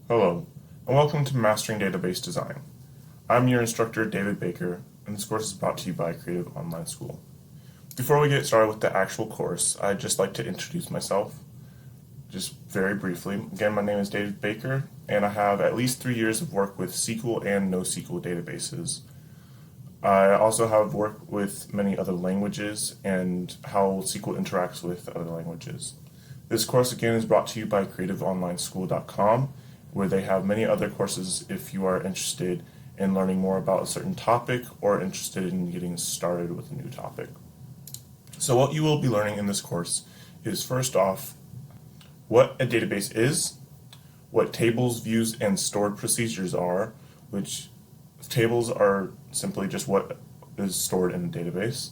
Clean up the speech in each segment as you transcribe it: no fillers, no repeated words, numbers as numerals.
Hello, and welcome to Mastering Database Design. I'm your instructor, David Baker, and this course is brought to you by Creative Online School. Before we get started with the actual course, I'd just like to introduce myself, just very briefly. Again, my name is David Baker, and I have at least 3 years of work with SQL and NoSQL databases. I also have worked with many other languages and how SQL interacts with other languages. This course again is brought to you by creativeonlineschool.com, where they have many other courses if you are interested in learning more about a certain topic or interested in getting started with a new topic. So what you will be learning in this course is, first off, what a database is, what tables, views, and stored procedures are, which tables are simply just what is stored in a database.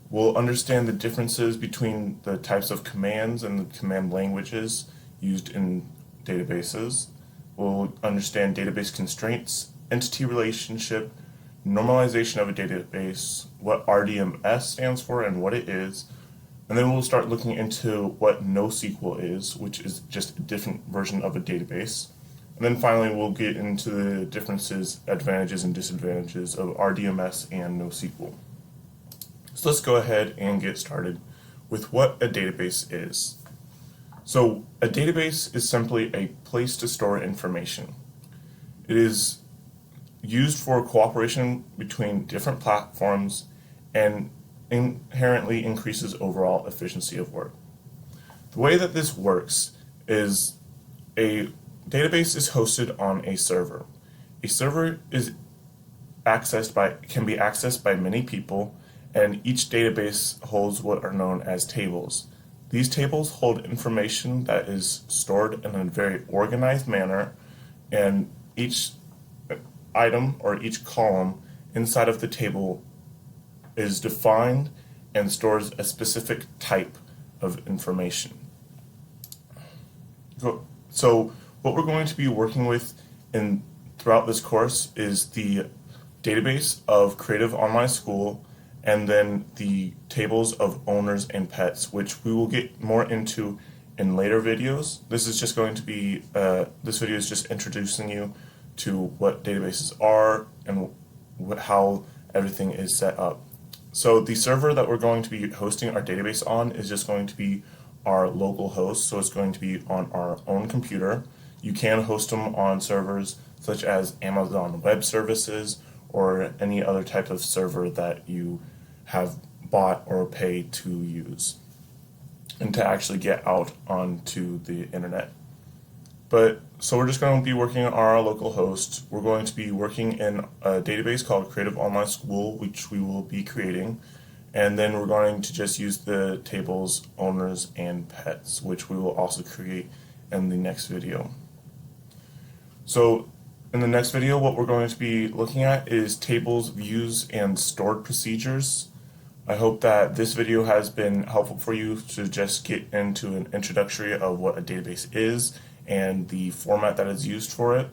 We'll understand the differences between the types of commands and the command languages used in databases. We'll understand database constraints, entity relationship, normalization of a database, what RDMS stands for and what it is, and then we'll start looking into what NoSQL is, which is just a different version of a database. And then finally, we'll get into the differences, advantages, and disadvantages of RDMS and NoSQL. So let's go ahead and get started with what a database is. So a database is simply a place to store information. It is used for cooperation between different platforms and inherently increases overall efficiency of work. The way that this works is a database is hosted on a server. A server can be accessed by many people, and each database holds what are known as tables. These tables hold information that is stored in a very organized manner, and each item or each column inside of the table is defined and stores a specific type of information. So what we're going to be working with throughout this course is the database of Creative Online School, and then the tables of owners and pets, which we will get more into in later videos. This is just going to be, this video is just introducing you to what databases are and how everything is set up. So the server that we're going to be hosting our database on is just going to be our local host, so it's going to be on our own computer. You can host them on servers such as Amazon Web Services or any other type of server that you have bought or pay to use and to actually get out onto the internet. So we're just going to be working on our local host. We're going to be working in a database called Creative Online School, which we will be creating, and then we're going to just use the tables, owners, and pets, which we will also create in the next video. So in the next video, what we're going to be looking at is tables, views, and stored procedures. I hope that this video has been helpful for you to just get into an introductory of what a database is and the format that is used for it.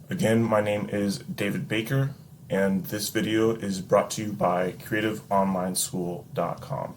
Again, my name is David Baker, and this video is brought to you by creativeonlineschool.com.